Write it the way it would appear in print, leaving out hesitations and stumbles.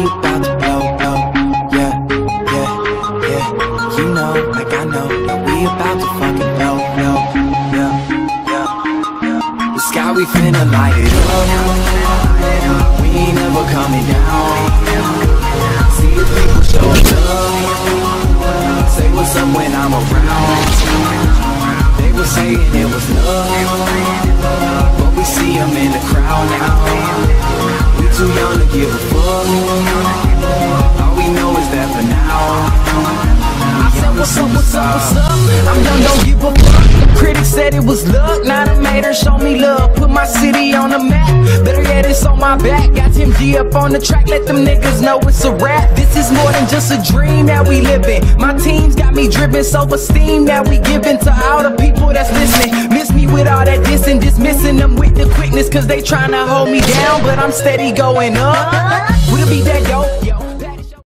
we about to blow, blow. Yeah, yeah, yeah. You know, like I know, that we about to fucking blow, blow. Yeah, yeah, yeah. The sky, we finna light it up. We ain't never coming down. See the people showing love. Say what's up when I'm around. They were saying it was love, but we see them in the crowd now. We too young to give a fuck. All we know is that for now. I said what's up, what's up, what's up. I'm young, don't give a fuck. Critics said it was luck, now the haters show me love. Put my city on the map, better yet it's on my back. Got Tim G up on the track, let them niggas know it's a rap. This is more than just a dream that we living. My team's got me driven, self-esteem that we giving to all the people that's listening. Miss me with all that dissing, dismissing them with the quickness, cause they tryna hold me down, but I'm steady going up. With a beat